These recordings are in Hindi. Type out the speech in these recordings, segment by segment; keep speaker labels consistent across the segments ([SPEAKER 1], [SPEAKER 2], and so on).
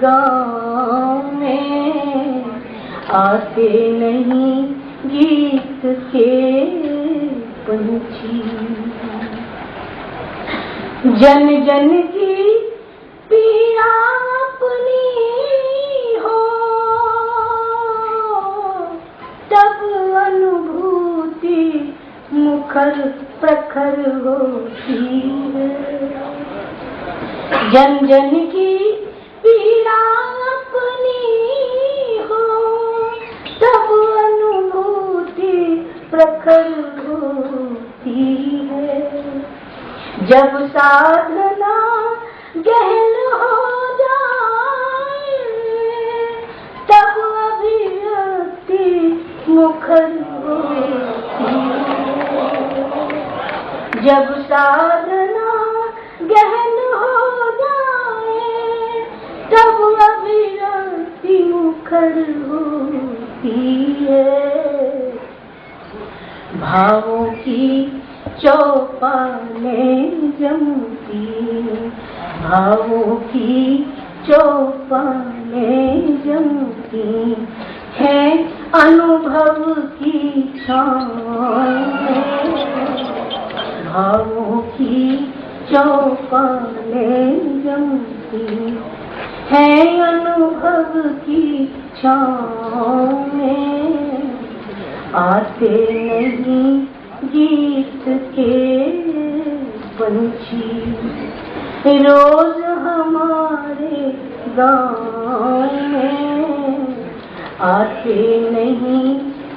[SPEAKER 1] गाँव में आते नहीं गीत के पंछी। जन जन की पीड़ा अपनी हो तब अनुभूति मुखर प्रखर होती है। जन जन की पीड़ा अपनी हो तब अनुभूति प्रखर होती है। जब साधना गहन हो जाए तब अभिव्यक्ति मुखर होती है। जब साधना गहन हो जाए तब अभिव्यक्ति मुखर होती है। भावों की चौपालें जमती, भावों की चौपालें जमती हैं अनुभव की छाँव में। भावों की चौपालें जमती हैं अनुभव की छाँव में। आते नहीं गीत के पंछी रोज हमारे गाँव में। आते नहीं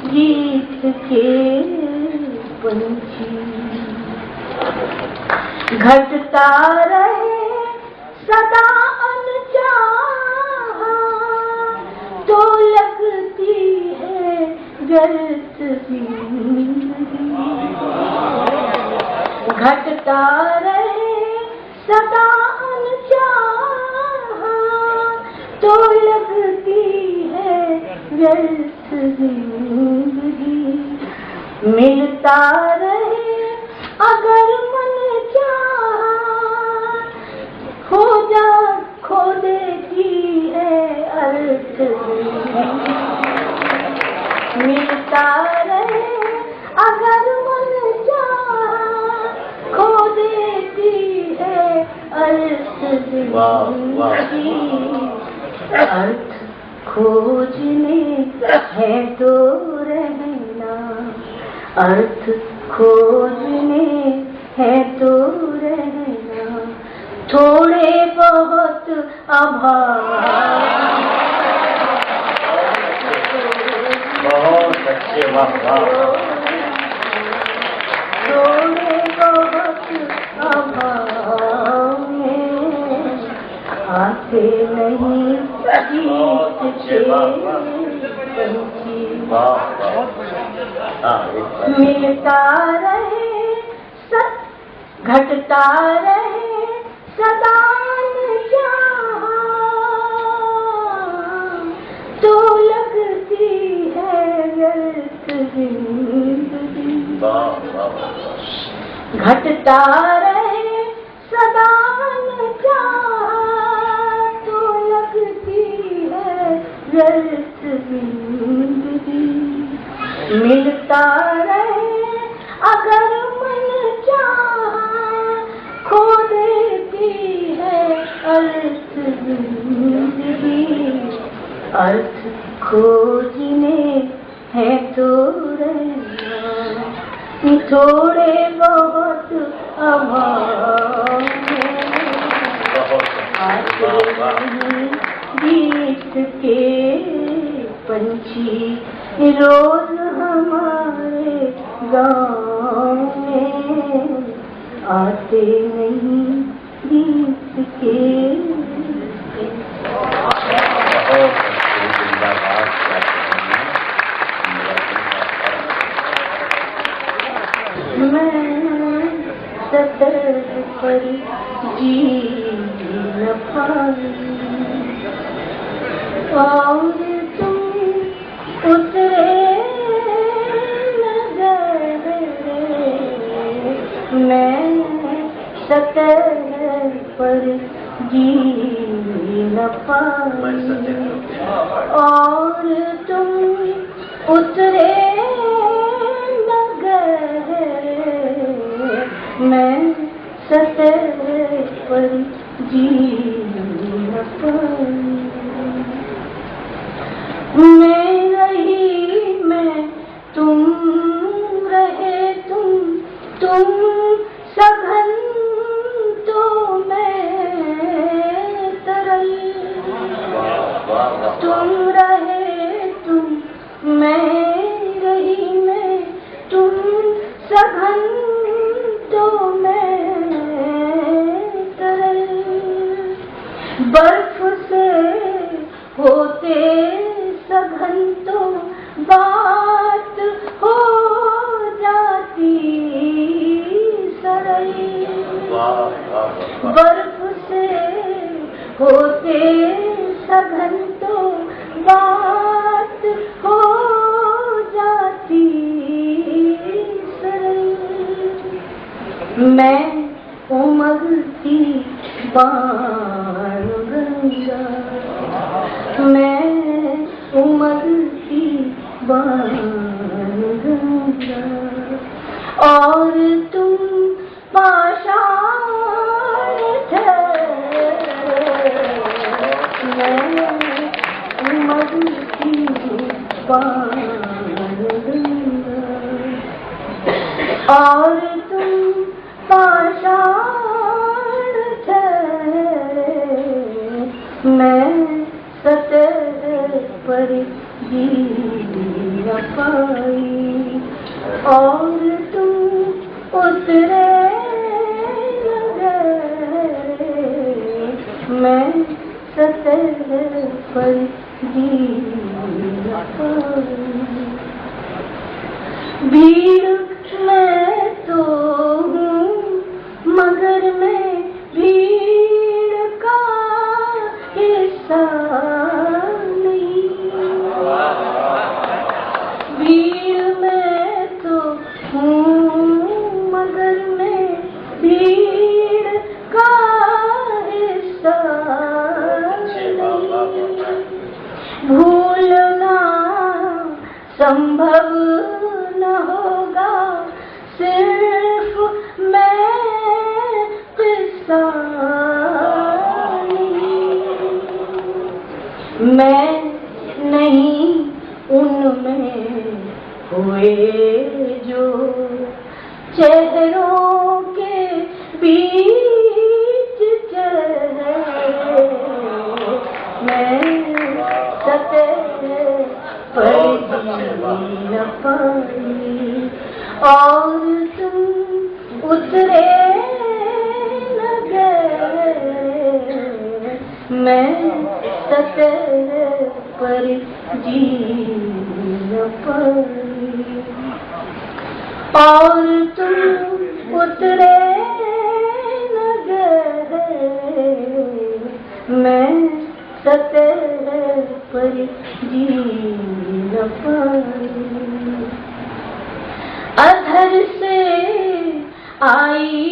[SPEAKER 1] गीत के पंछी। घटता रहे सदा अनचाहा तो लगती है व्यर्थ जिंदगी। घटता रहे सदा अनचाहा तो लगती है व्यर्थ जिंदगी। मिलता रहे अगर मन चाहा खो देती है अर्थ जिंदगी। मिलता रहे अगर मन चाहा खो देती है अर्थ जिंदगी। अर्थ खोजने है तो रहना, अर्थ खोजने है तो रहना। थोड़े बहुत आभार।
[SPEAKER 2] बहुत अच्छे, वाह वाह।
[SPEAKER 1] थोड़े बहुत अभाव में आते नहीं गीत के पंछी। मिलता रहे घटता रहे सदा चाहा तो लगती है व्यर्थ जिंदगी। घटता रहे सदा चाहा तो लगती है व्यर्थ जिंदगी। मिलता रहे अगर मन चाहा खो देती है अर्थ जिंदगी। अर्थ खोजने है तो रहना, थोड़े बहुत अभाव में आते नहीं गीत के पंछी रोज हमारे गाँव में। आते नहीं गीत के। मैं सतर्क पर जी न पाई और तुम उतरे नजर। मैं सतर्क पर जी न पाई और तुम उतरे न गए, मैं सतह पर जी न पाई। मैं रही मैं तुम रहे तुम सघन तो मैं तरल, तुम रहे तुम मैं रही मैं तुम सघन तो मैं तरल। बर्फ से होते सघन तो बात हो जाती सरल। बर्फ से होते सघन तो बात हो जाती सरल। मैं उमड़ती बाण गंगा, मैं उमड़ती बाण गंगा और तुम पाषाण थे। मैं उमड़ती बाण गंगा और तुम पाषाण थे। मैं सतह पर जी न पाई और तुम उतरे न गए, मैं सतह पर जी न पाई। भीड़ में तो हूँ मगर मैं भीड़ का हिस्सा नहीं। भीड़ में तो हूँ मगर मैं भीड़ का हिस्सा नहीं। भूलना संभव न होगा सिर्फ मैं किस्सा नहीं। मैं नहीं उनमें हुए जो चेहरों के बीच चेहरे। मैं सतह पर जी न पाई और तुम उतरे न गए, मैं सतह पर जी न पाई और तुम उतरे न गए, मैं सतह पर जी न पाई। अधर से आई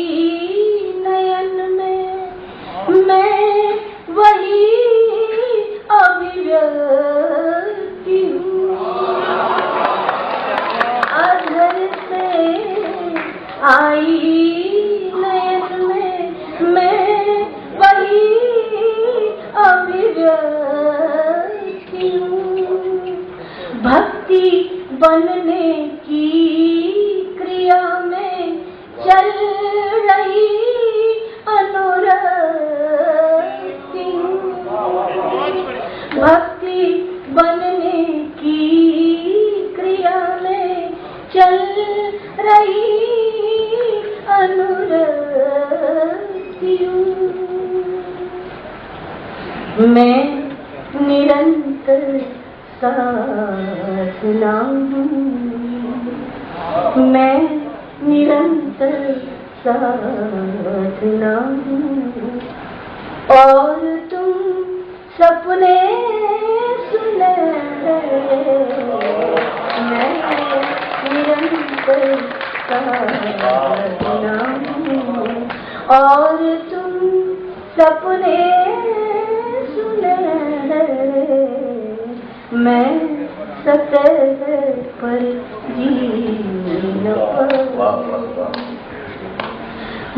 [SPEAKER 1] नयन में मैं वही अभिव्यक्ति हूँ। अधर से आई नयन में मैं वही अभिव्यक्ति हूँ। भक्ति बनने की क्रिया में चल रही अनुरक्ति हूँ। भक्ति बनने की क्रिया में चल रही अनुरक्ति हूँ। मैं निरंतर साधना हूँ। मैं निरंतर साधना हूँ और तुम सपने सुने। मैं निरंतर साधना हूँ और तुम सपने मैं सतह पर जी न पाऊं।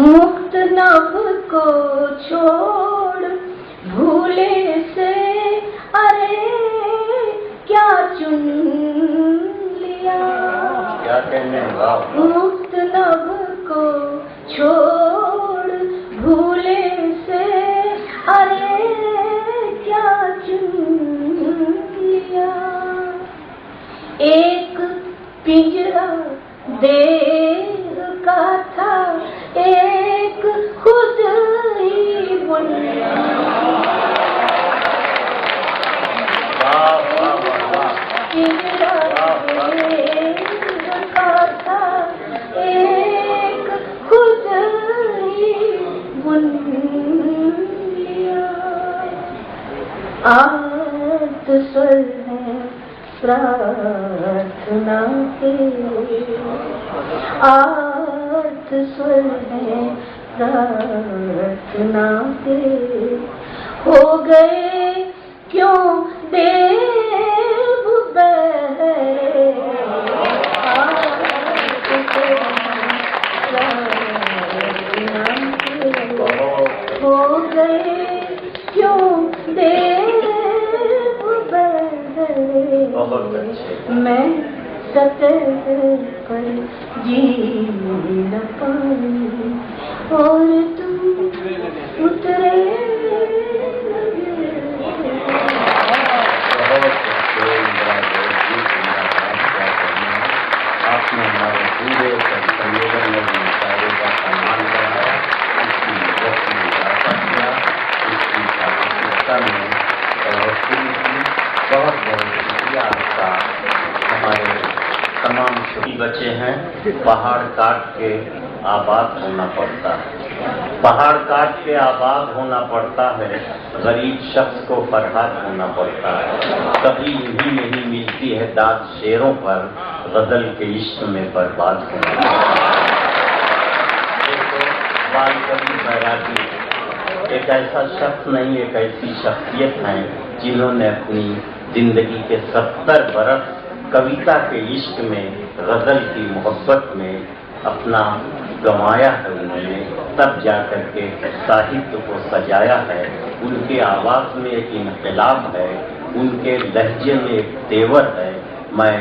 [SPEAKER 1] मुक्त नभ को छोड़ भूले से अरे क्या चुन लिया।
[SPEAKER 2] क्या कहने?
[SPEAKER 1] मुक्त नभ को छोड़ भूले से अरे क्या चुन लिया। एक पिंजरा देह का था, एक खुद ही बुन लिया। पिंजरा देह का था, एक खुद ही बुन लिया। आर्त स्वर है प्रार्थना के, आर्त स्वर है प्रार्थना के। हो गए क्यों देव बहरे, आर्त स्वर है प्रार्थना के। हो गए क्यों देव बहरे, मैं सतह पर जी न पाऊं और तुम उतरे
[SPEAKER 2] आपने हमारे पूरे सम्मेलन में मुशायरे का सम्मान कराया, इसकी मदद में इजाफा किया, इसकी सार्थकता में बढ़ोतरी की। बहुत बहुत शुक्रिया आपका। हमारे तमाम छोटे बच्चे हैं, पहाड़ काट के आबाद होना पड़ता है, पहाड़ काट के आबाद होना पड़ता है, गरीब शख्स को फरहाद होना पड़ता है। कभी यूं नहीं मिलती है दाद शेरों पर, गजल के इश्क में बर्बाद होना पड़ता है। देखो, बाल कभी बैरागी एक ऐसा शख्स नहीं, एक ऐसी शख्सियत है जिन्होंने अपनी जिंदगी के 70 बरस कविता के इश्क में, गजल की मोहब्बत में अपना गंवाया है उन्होंने, तब जाकर के साहित्य को सजाया है। उनके आवाज में एक इनकलाब है, उनके लहजे में एक तेवर है। मैं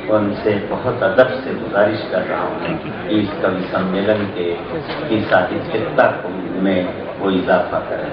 [SPEAKER 2] उनसे बहुत अदब से गुजारिश कर रहा हूँ कि इस कवि सम्मेलन के की साहित्यिकता में वो इजाफा करें।